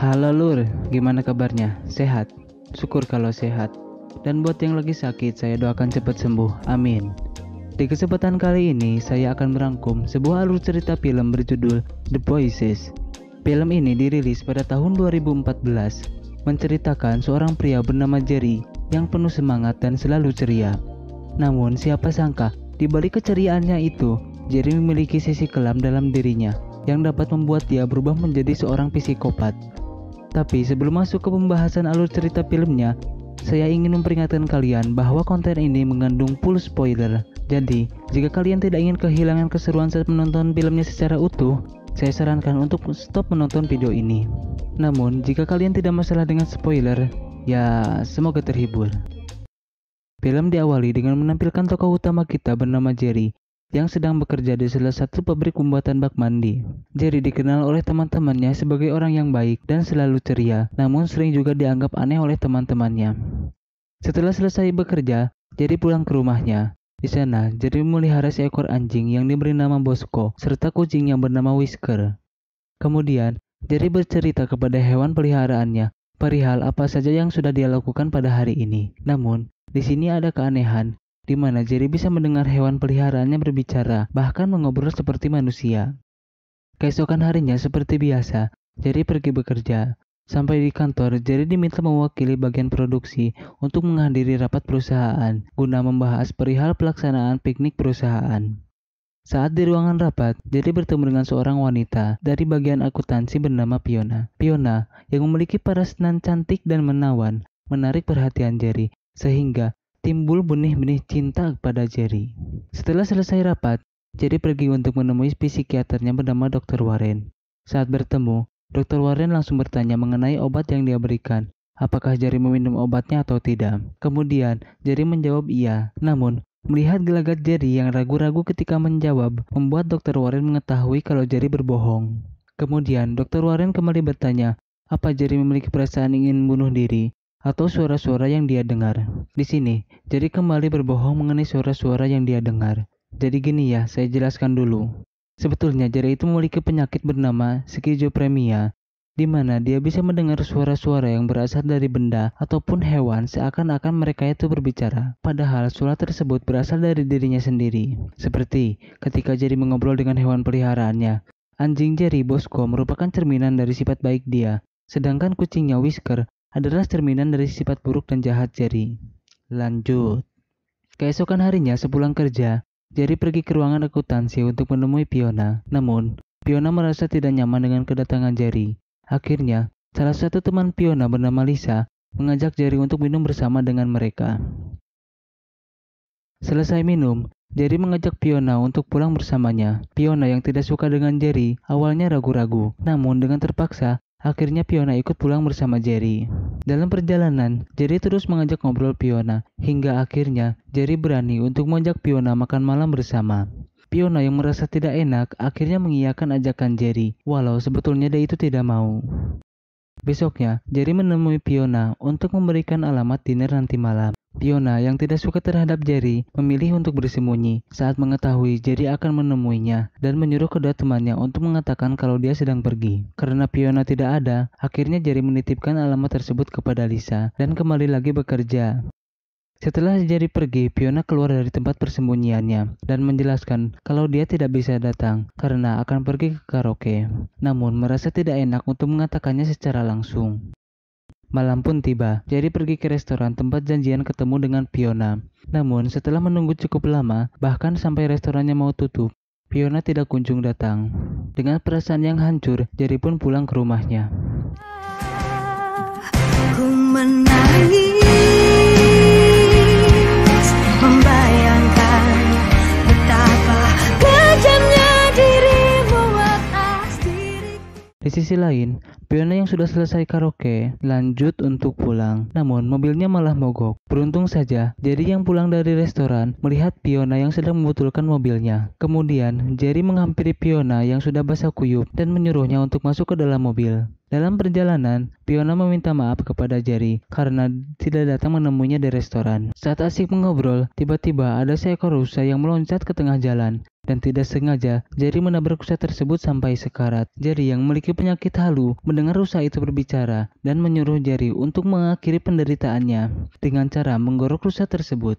Halo Lur, gimana kabarnya? Sehat? Syukur kalau sehat. Dan buat yang lagi sakit, saya doakan cepat sembuh. Amin. Di kesempatan kali ini, saya akan merangkum sebuah alur cerita film berjudul The Voices. Film ini dirilis pada tahun 2014, menceritakan seorang pria bernama Jerry yang penuh semangat dan selalu ceria. Namun siapa sangka, di balik keceriaannya itu, Jerry memiliki sisi kelam dalam dirinya yang dapat membuat dia berubah menjadi seorang psikopat. Tapi sebelum masuk ke pembahasan alur cerita filmnya, saya ingin memperingatkan kalian bahwa konten ini mengandung full spoiler. Jadi, jika kalian tidak ingin kehilangan keseruan saat menonton filmnya secara utuh, saya sarankan untuk stop menonton video ini. Namun, jika kalian tidak masalah dengan spoiler, ya semoga terhibur. Film diawali dengan menampilkan tokoh utama kita bernama Jerry yang sedang bekerja di salah satu pabrik pembuatan bak mandi. Jerry dikenal oleh teman-temannya sebagai orang yang baik dan selalu ceria, namun sering juga dianggap aneh oleh teman-temannya. Setelah selesai bekerja, Jerry pulang ke rumahnya. Di sana, Jerry memelihara seekor anjing yang diberi nama Bosco, serta kucing yang bernama Whisker. Kemudian, Jerry bercerita kepada hewan peliharaannya perihal apa saja yang sudah dia lakukan pada hari ini. Namun, di sini ada keanehan, di mana Jerry bisa mendengar hewan peliharaannya berbicara, bahkan mengobrol seperti manusia. Keesokan harinya seperti biasa, Jerry pergi bekerja. Sampai di kantor, Jerry diminta mewakili bagian produksi untuk menghadiri rapat perusahaan guna membahas perihal pelaksanaan piknik perusahaan. Saat di ruangan rapat, Jerry bertemu dengan seorang wanita dari bagian akuntansi bernama Fiona. Fiona yang memiliki parasan cantik dan menawan menarik perhatian Jerry, sehingga timbul benih-benih cinta kepada Jerry. Setelah selesai rapat, Jerry pergi untuk menemui psikiaternya bernama Dr. Warren. Saat bertemu, Dr. Warren langsung bertanya mengenai obat yang dia berikan, apakah Jerry meminum obatnya atau tidak. Kemudian, Jerry menjawab iya. Namun, melihat gelagat Jerry yang ragu-ragu ketika menjawab, membuat Dr. Warren mengetahui kalau Jerry berbohong. Kemudian, Dr. Warren kembali bertanya, apa Jerry memiliki perasaan ingin bunuh diri atau suara-suara yang dia dengar. Di sini, Jerry kembali berbohong mengenai suara-suara yang dia dengar. Jadi gini ya, saya jelaskan dulu. Sebetulnya Jerry itu memiliki penyakit bernama skizofrenia, di mana dia bisa mendengar suara-suara yang berasal dari benda ataupun hewan seakan-akan mereka itu berbicara. Padahal suara tersebut berasal dari dirinya sendiri. Seperti ketika Jerry mengobrol dengan hewan peliharaannya. Anjing Jerry, Bosco, merupakan cerminan dari sifat baik dia, sedangkan kucingnya Whisker adalah cerminan dari sifat buruk dan jahat Jerry. Lanjut. Keesokan harinya sepulang kerja, Jerry pergi ke ruangan akuntansi untuk menemui Fiona. Namun, Fiona merasa tidak nyaman dengan kedatangan Jerry. Akhirnya, salah satu teman Fiona bernama Lisa mengajak Jerry untuk minum bersama dengan mereka. Selesai minum, Jerry mengajak Fiona untuk pulang bersamanya. Fiona yang tidak suka dengan Jerry awalnya ragu-ragu, namun dengan terpaksa, akhirnya Fiona ikut pulang bersama Jerry. Dalam perjalanan, Jerry terus mengajak ngobrol Fiona, hingga akhirnya Jerry berani untuk mengajak Fiona makan malam bersama. Fiona yang merasa tidak enak akhirnya mengiyakan ajakan Jerry, walau sebetulnya dia itu tidak mau. Besoknya, Jerry menemui Fiona untuk memberikan alamat dinner nanti malam. Fiona yang tidak suka terhadap Jerry memilih untuk bersembunyi saat mengetahui Jerry akan menemuinya dan menyuruh kedua temannya untuk mengatakan kalau dia sedang pergi. Karena Fiona tidak ada, akhirnya Jerry menitipkan alamat tersebut kepada Lisa dan kembali lagi bekerja. Setelah Jerry pergi, Fiona keluar dari tempat persembunyiannya dan menjelaskan kalau dia tidak bisa datang karena akan pergi ke karaoke. Namun merasa tidak enak untuk mengatakannya secara langsung. Malam pun tiba, Jerry pergi ke restoran tempat janjian ketemu dengan Fiona. Namun setelah menunggu cukup lama, bahkan sampai restorannya mau tutup, Fiona tidak kunjung datang. Dengan perasaan yang hancur, Jerry pun pulang ke rumahnya. Ku menangis, membayangkan betapa kejamnya dirimu atas diriku. Di sisi lain, Fiona yang sudah selesai karaoke lanjut untuk pulang, namun mobilnya malah mogok. Beruntung saja, Jerry yang pulang dari restoran melihat Fiona yang sedang membetulkan mobilnya. Kemudian, Jerry menghampiri Fiona yang sudah basah kuyup dan menyuruhnya untuk masuk ke dalam mobil. Dalam perjalanan, Fiona meminta maaf kepada Jerry karena tidak datang menemuinya di restoran. Saat asik mengobrol, tiba-tiba ada seekor rusa yang meloncat ke tengah jalan. Dan tidak sengaja, Jerry menabrak rusa tersebut sampai sekarat. Jerry yang memiliki penyakit halu mendengar rusa itu berbicara dan menyuruh Jerry untuk mengakhiri penderitaannya dengan cara menggorok rusa tersebut.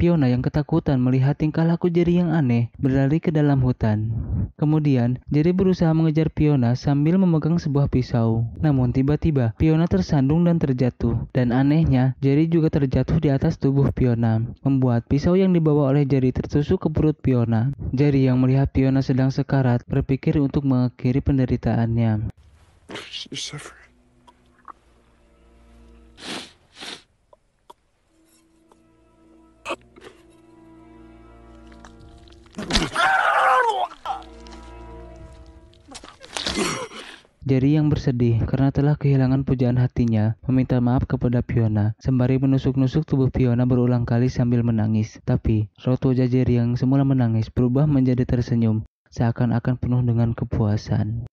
Fiona yang ketakutan melihat tingkah laku Jerry yang aneh berlari ke dalam hutan. Kemudian, Jerry berusaha mengejar Fiona sambil memegang sebuah pisau. Namun tiba-tiba, Fiona tersandung dan terjatuh. Dan anehnya, Jerry juga terjatuh di atas tubuh Fiona, membuat pisau yang dibawa oleh Jerry tertusuk ke perut Fiona. Jerry yang melihat Fiona sedang sekarat berpikir untuk mengakhiri penderitaannya. Jerry yang bersedih karena telah kehilangan pujaan hatinya meminta maaf kepada Fiona sembari menusuk-nusuk tubuh Fiona berulang kali sambil menangis. Tapi raut wajah Jerry yang semula menangis berubah menjadi tersenyum seakan-akan penuh dengan kepuasan.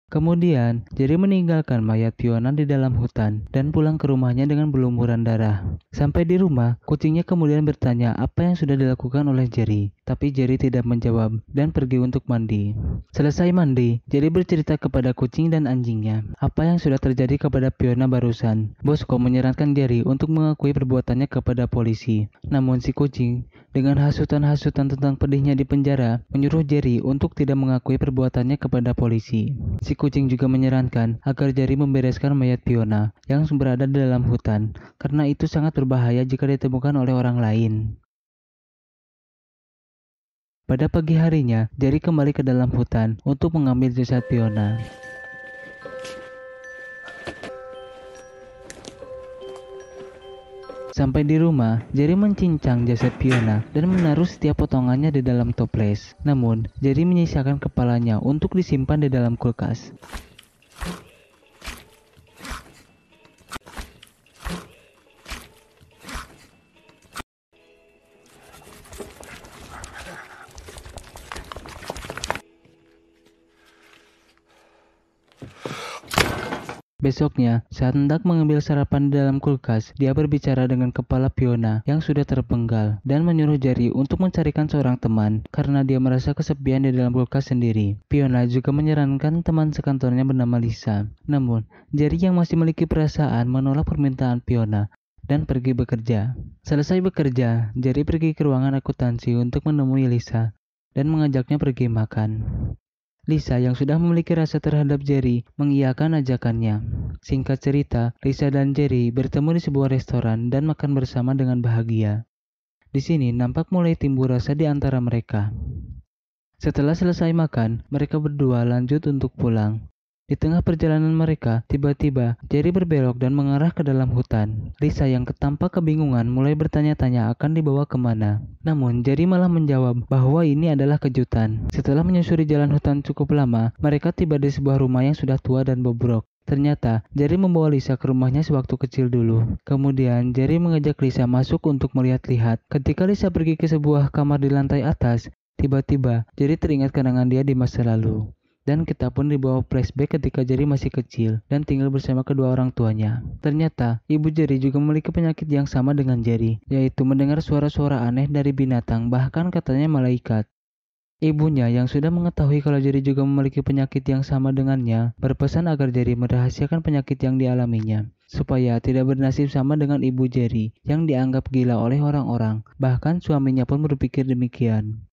Kemudian, Jerry meninggalkan mayat Fiona di dalam hutan dan pulang ke rumahnya dengan berlumuran darah. Sampai di rumah, kucingnya kemudian bertanya apa yang sudah dilakukan oleh Jerry. Tapi Jerry tidak menjawab dan pergi untuk mandi. Selesai mandi, Jerry bercerita kepada kucing dan anjingnya apa yang sudah terjadi kepada Fiona barusan. Bosco menyarankan Jerry untuk mengakui perbuatannya kepada polisi. Namun si kucing, dengan hasutan-hasutan tentang pedihnya di penjara, menyuruh Jerry untuk tidak mengakui perbuatannya kepada polisi. Si kucing juga menyarankan agar Jerry membereskan mayat Fiona yang berada di dalam hutan, karena itu sangat berbahaya jika ditemukan oleh orang lain. Pada pagi harinya, Jerry kembali ke dalam hutan untuk mengambil jasad Fiona. Sampai di rumah, Jerry mencincang jasad Fiona dan menaruh setiap potongannya di dalam toples. Namun, Jerry menyisakan kepalanya untuk disimpan di dalam kulkas. Besoknya, saat hendak mengambil sarapan di dalam kulkas, dia berbicara dengan kepala Fiona yang sudah terpenggal dan menyuruh Jerry untuk mencarikan seorang teman karena dia merasa kesepian di dalam kulkas sendiri. Fiona juga menyarankan teman sekantornya bernama Lisa. Namun, Jerry yang masih memiliki perasaan menolak permintaan Fiona dan pergi bekerja. Selesai bekerja, Jerry pergi ke ruangan akuntansi untuk menemui Lisa dan mengajaknya pergi makan. Lisa yang sudah memiliki rasa terhadap Jerry mengiyakan ajakannya. Singkat cerita, Lisa dan Jerry bertemu di sebuah restoran dan makan bersama dengan bahagia. Di sini nampak mulai timbul rasa di antara mereka. Setelah selesai makan, mereka berdua lanjut untuk pulang. Di tengah perjalanan mereka, tiba-tiba Jerry berbelok dan mengarah ke dalam hutan. Lisa yang tampak kebingungan mulai bertanya-tanya akan dibawa kemana. Namun Jerry malah menjawab bahwa ini adalah kejutan. Setelah menyusuri jalan hutan cukup lama, mereka tiba di sebuah rumah yang sudah tua dan bobrok. Ternyata Jerry membawa Lisa ke rumahnya sewaktu kecil dulu. Kemudian Jerry mengajak Lisa masuk untuk melihat-lihat. Ketika Lisa pergi ke sebuah kamar di lantai atas, tiba-tiba Jerry teringat kenangan dia di masa lalu. Dan kita pun dibawa flashback ketika Jerry masih kecil dan tinggal bersama kedua orang tuanya. Ternyata, ibu Jerry juga memiliki penyakit yang sama dengan Jerry, yaitu mendengar suara-suara aneh dari binatang, bahkan katanya malaikat. Ibunya yang sudah mengetahui kalau Jerry juga memiliki penyakit yang sama dengannya, berpesan agar Jerry merahasiakan penyakit yang dialaminya, supaya tidak bernasib sama dengan ibu Jerry yang dianggap gila oleh orang-orang, bahkan suaminya pun berpikir demikian.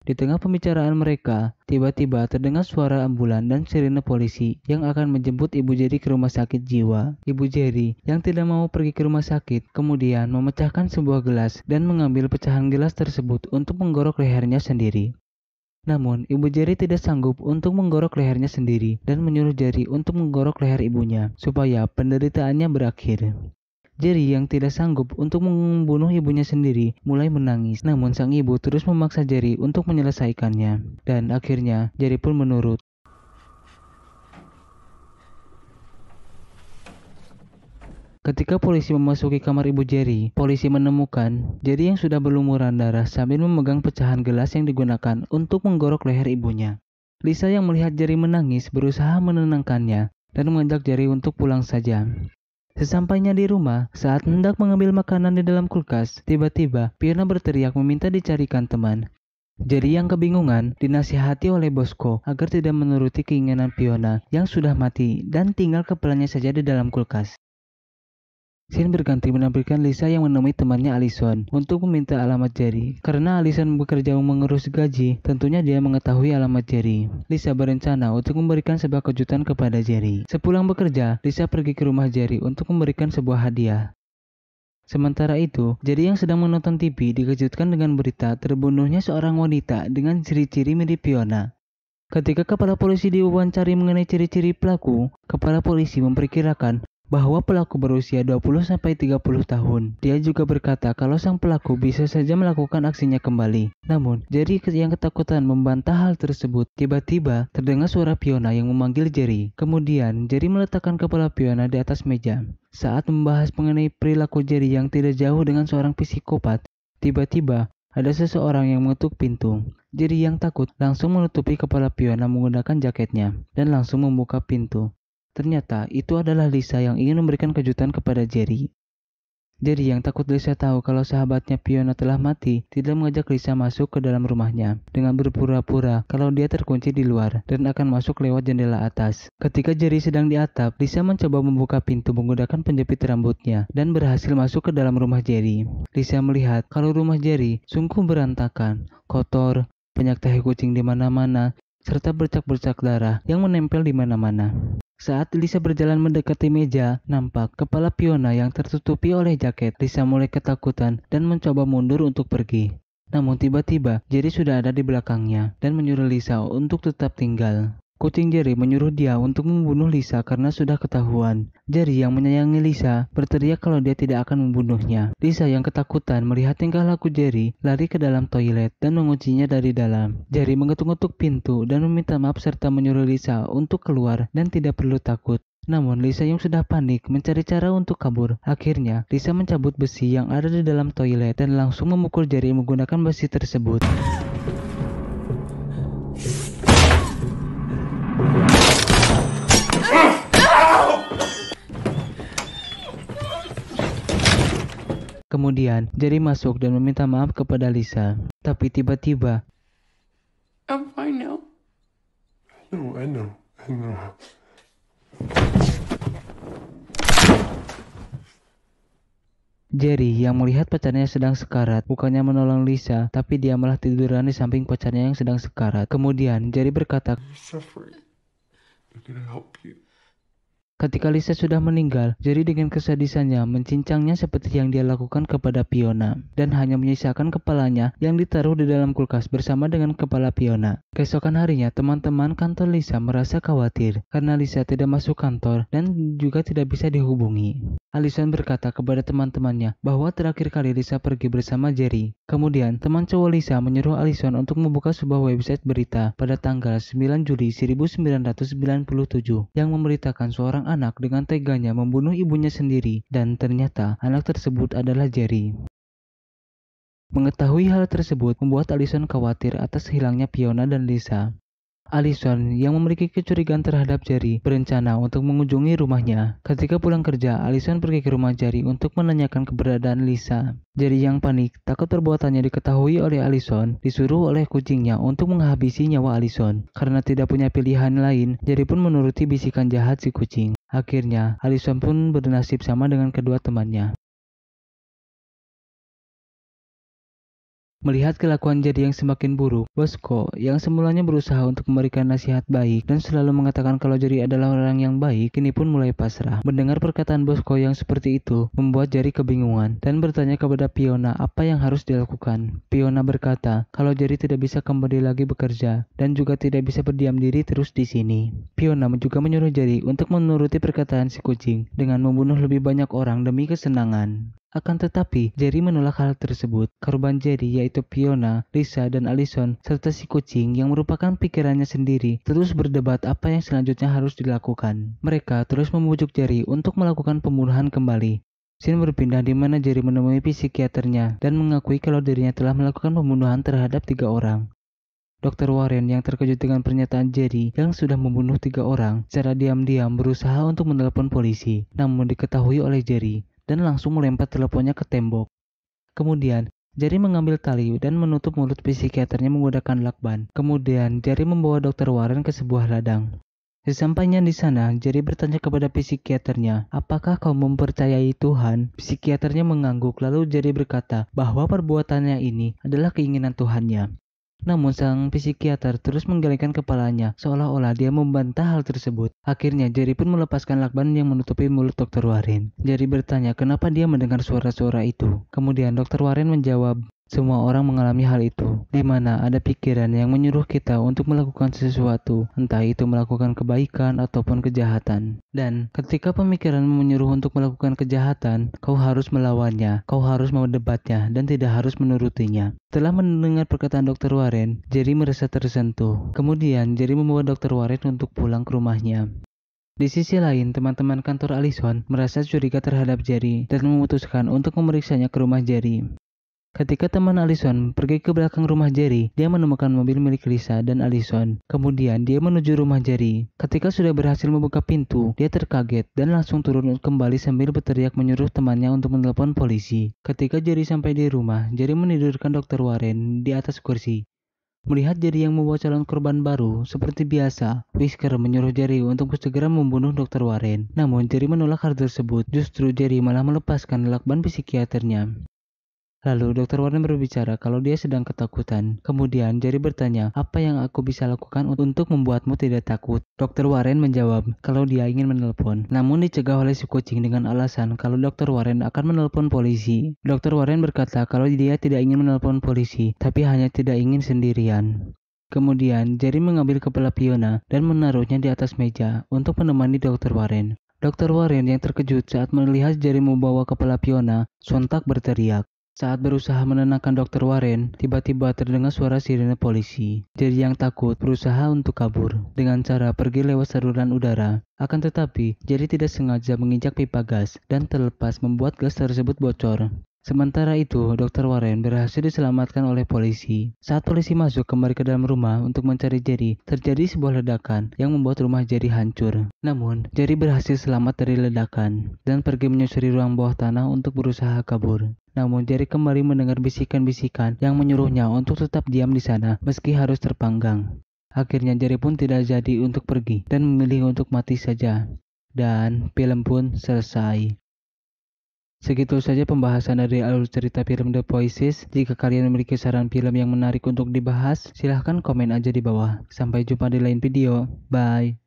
Di tengah pembicaraan mereka, tiba-tiba terdengar suara ambulan dan sirine polisi yang akan menjemput ibu Jerry ke rumah sakit jiwa. Ibu Jerry yang tidak mau pergi ke rumah sakit, kemudian memecahkan sebuah gelas dan mengambil pecahan gelas tersebut untuk menggorok lehernya sendiri. Namun, ibu Jerry tidak sanggup untuk menggorok lehernya sendiri dan menyuruh Jerry untuk menggorok leher ibunya supaya penderitaannya berakhir. Jerry yang tidak sanggup untuk membunuh ibunya sendiri mulai menangis. Namun sang ibu terus memaksa Jerry untuk menyelesaikannya. Dan akhirnya Jerry pun menurut. Ketika polisi memasuki kamar ibu Jerry, polisi menemukan Jerry yang sudah berlumuran darah sambil memegang pecahan gelas yang digunakan untuk menggorok leher ibunya. Lisa yang melihat Jerry menangis berusaha menenangkannya dan mengajak Jerry untuk pulang saja. Sesampainya di rumah, saat hendak mengambil makanan di dalam kulkas, tiba-tiba Fiona berteriak meminta dicarikan teman. Jerry yang kebingungan dinasihati oleh Bosco agar tidak menuruti keinginan Fiona yang sudah mati dan tinggal kepalanya saja di dalam kulkas. Scene berganti menampilkan Lisa yang menemui temannya Allison untuk meminta alamat Jerry. Karena Allison bekerja mengurus gaji, tentunya dia mengetahui alamat Jerry. Lisa berencana untuk memberikan sebuah kejutan kepada Jerry. Sepulang bekerja, Lisa pergi ke rumah Jerry untuk memberikan sebuah hadiah. Sementara itu, Jerry yang sedang menonton TV dikejutkan dengan berita terbunuhnya seorang wanita dengan ciri-ciri mirip Fiona. Ketika kepala polisi diwawancari mengenai ciri-ciri pelaku, kepala polisi memperkirakan bahwa pelaku berusia 20-30 tahun. Dia juga berkata kalau sang pelaku bisa saja melakukan aksinya kembali. Namun, Jerry yang ketakutan membantah hal tersebut. Tiba-tiba, terdengar suara Fiona yang memanggil Jerry. Kemudian, Jerry meletakkan kepala Fiona di atas meja. Saat membahas mengenai perilaku Jerry yang tidak jauh dengan seorang psikopat, tiba-tiba ada seseorang yang mengetuk pintu. Jerry yang takut langsung menutupi kepala Fiona menggunakan jaketnya dan langsung membuka pintu. Ternyata itu adalah Lisa yang ingin memberikan kejutan kepada Jerry. Jerry yang takut Lisa tahu kalau sahabatnya Fiona telah mati, tidak mengajak Lisa masuk ke dalam rumahnya dengan berpura-pura kalau dia terkunci di luar dan akan masuk lewat jendela atas. Ketika Jerry sedang di atap, Lisa mencoba membuka pintu menggunakan penjepit rambutnya dan berhasil masuk ke dalam rumah Jerry. Lisa melihat kalau rumah Jerry sungguh berantakan, kotor, banyak tahi kucing di mana-mana, serta bercak-bercak darah yang menempel di mana-mana. Saat Lisa berjalan mendekati meja, nampak kepala Fiona yang tertutupi oleh jaket. Lisa mulai ketakutan dan mencoba mundur untuk pergi. Namun tiba-tiba, Jerry sudah ada di belakangnya dan menyuruh Lisa untuk tetap tinggal. Kucing Jerry menyuruh dia untuk membunuh Lisa karena sudah ketahuan. Jerry yang menyayangi Lisa berteriak kalau dia tidak akan membunuhnya. Lisa yang ketakutan melihat tingkah laku Jerry lari ke dalam toilet dan menguncinya dari dalam. Jerry mengetuk-ngetuk pintu dan meminta maaf serta menyuruh Lisa untuk keluar dan tidak perlu takut. Namun Lisa yang sudah panik mencari cara untuk kabur. Akhirnya Lisa mencabut besi yang ada di dalam toilet dan langsung memukul Jerry menggunakan besi tersebut. Kemudian, Jerry masuk dan meminta maaf kepada Lisa. Tapi tiba-tiba, I'm fine now. I know. Jerry yang melihat pacarnya sedang sekarat, bukannya menolong Lisa, tapi dia malah tiduran di samping pacarnya yang sedang sekarat. Kemudian, Jerry berkata, You're suffering. They're gonna help you. ketika Lisa sudah meninggal, Jerry dengan kesadisannya mencincangnya seperti yang dia lakukan kepada Fiona dan hanya menyisakan kepalanya yang ditaruh di dalam kulkas bersama dengan kepala Fiona. Keesokan harinya, teman-teman kantor Lisa merasa khawatir karena Lisa tidak masuk kantor dan juga tidak bisa dihubungi. Allison berkata kepada teman-temannya bahwa terakhir kali Lisa pergi bersama Jerry. Kemudian, teman cowok Lisa menyuruh Allison untuk membuka sebuah website berita pada tanggal 9 Juli 1997 yang memberitakan seorang anak dengan teganya membunuh ibunya sendiri dan ternyata anak tersebut adalah Jerry. Mengetahui hal tersebut membuat Allison khawatir atas hilangnya Fiona dan Lisa. Allison yang memiliki kecurigaan terhadap Jerry berencana untuk mengunjungi rumahnya. Ketika pulang kerja, Allison pergi ke rumah Jerry untuk menanyakan keberadaan Lisa. Jerry yang panik, takut perbuatannya diketahui oleh Allison, disuruh oleh kucingnya untuk menghabisi nyawa Allison. Karena tidak punya pilihan lain, Jerry pun menuruti bisikan jahat si kucing. Akhirnya, Allison pun bernasib sama dengan kedua temannya. Melihat kelakuan Jerry yang semakin buruk, Bosco yang semulanya berusaha untuk memberikan nasihat baik dan selalu mengatakan kalau Jerry adalah orang yang baik, kini pun mulai pasrah. Mendengar perkataan Bosco yang seperti itu, membuat Jerry kebingungan dan bertanya kepada Fiona apa yang harus dilakukan. Fiona berkata kalau Jerry tidak bisa kembali lagi bekerja dan juga tidak bisa berdiam diri terus di sini. Fiona juga menyuruh Jerry untuk menuruti perkataan si kucing dengan membunuh lebih banyak orang demi kesenangan. Akan tetapi, Jerry menolak hal tersebut. Korban Jerry yaitu Fiona, Lisa, dan Allison, serta si kucing yang merupakan pikirannya sendiri, terus berdebat apa yang selanjutnya harus dilakukan. Mereka terus membujuk Jerry untuk melakukan pembunuhan kembali. Scene berpindah di mana Jerry menemui psikiaternya dan mengakui kalau dirinya telah melakukan pembunuhan terhadap 3 orang. Dr. Warren yang terkejut dengan pernyataan Jerry yang sudah membunuh 3 orang secara diam-diam berusaha untuk menelpon polisi, namun diketahui oleh Jerry dan langsung melempar teleponnya ke tembok. Kemudian, Jerry mengambil tali dan menutup mulut psikiaternya menggunakan lakban. Kemudian, Jerry membawa Dr. Warren ke sebuah ladang. Sesampainya di sana, Jerry bertanya kepada psikiaternya, apakah kau mempercayai Tuhan? Psikiaternya mengangguk lalu Jerry berkata bahwa perbuatannya ini adalah keinginan Tuhannya. Namun sang psikiater terus menggelengkan kepalanya seolah-olah dia membantah hal tersebut. Akhirnya Jerry pun melepaskan lakban yang menutupi mulut Dr. Warren. Jerry bertanya kenapa dia mendengar suara-suara itu. Kemudian Dr. Warren menjawab, semua orang mengalami hal itu, di mana ada pikiran yang menyuruh kita untuk melakukan sesuatu, entah itu melakukan kebaikan ataupun kejahatan. Dan ketika pemikiran menyuruh untuk melakukan kejahatan, kau harus melawannya, kau harus mendebatnya, dan tidak harus menurutinya. Setelah mendengar perkataan Dr. Warren, Jerry merasa tersentuh. Kemudian Jerry membawa Dr. Warren untuk pulang ke rumahnya. Di sisi lain, teman-teman kantor Allison merasa curiga terhadap Jerry dan memutuskan untuk memeriksanya ke rumah Jerry. Ketika teman Allison pergi ke belakang rumah Jerry, dia menemukan mobil milik Lisa dan Allison. Kemudian dia menuju rumah Jerry. Ketika sudah berhasil membuka pintu, dia terkaget dan langsung turun kembali sambil berteriak menyuruh temannya untuk menelepon polisi. Ketika Jerry sampai di rumah, Jerry menidurkan Dr. Warren di atas kursi. Melihat Jerry yang membawa calon korban baru, seperti biasa, Whisker menyuruh Jerry untuk segera membunuh Dr. Warren. Namun Jerry menolak hal tersebut, justru Jerry malah melepaskan lakban psikiaternya. Lalu Dr. Warren berbicara kalau dia sedang ketakutan. Kemudian Jerry bertanya, apa yang aku bisa lakukan untuk membuatmu tidak takut? Dr. Warren menjawab kalau dia ingin menelpon, namun dicegah oleh si kucing dengan alasan kalau Dr. Warren akan menelpon polisi. Dr. Warren berkata kalau dia tidak ingin menelpon polisi, tapi hanya tidak ingin sendirian. Kemudian Jerry mengambil kepala Fiona dan menaruhnya di atas meja untuk menemani Dr. Warren. Dr. Warren yang terkejut saat melihat Jerry membawa kepala Fiona, sontak berteriak. Saat berusaha menenangkan Dr. Warren, tiba-tiba terdengar suara sirene polisi. Jerry yang takut berusaha untuk kabur dengan cara pergi lewat saluran udara. Akan tetapi, Jerry tidak sengaja menginjak pipa gas dan terlepas membuat gas tersebut bocor. Sementara itu, Dr. Warren berhasil diselamatkan oleh polisi. Saat polisi masuk kembali ke dalam rumah untuk mencari Jerry, terjadi sebuah ledakan yang membuat rumah Jerry hancur. Namun, Jerry berhasil selamat dari ledakan dan pergi menyusuri ruang bawah tanah untuk berusaha kabur. Namun Jerry kembali mendengar bisikan-bisikan yang menyuruhnya untuk tetap diam di sana meski harus terpanggang. Akhirnya Jerry pun tidak jadi untuk pergi dan memilih untuk mati saja. Dan film pun selesai. Segitu saja pembahasan dari alur cerita film The Voices. Jika kalian memiliki saran film yang menarik untuk dibahas, silahkan komen aja di bawah. Sampai jumpa di lain video. Bye.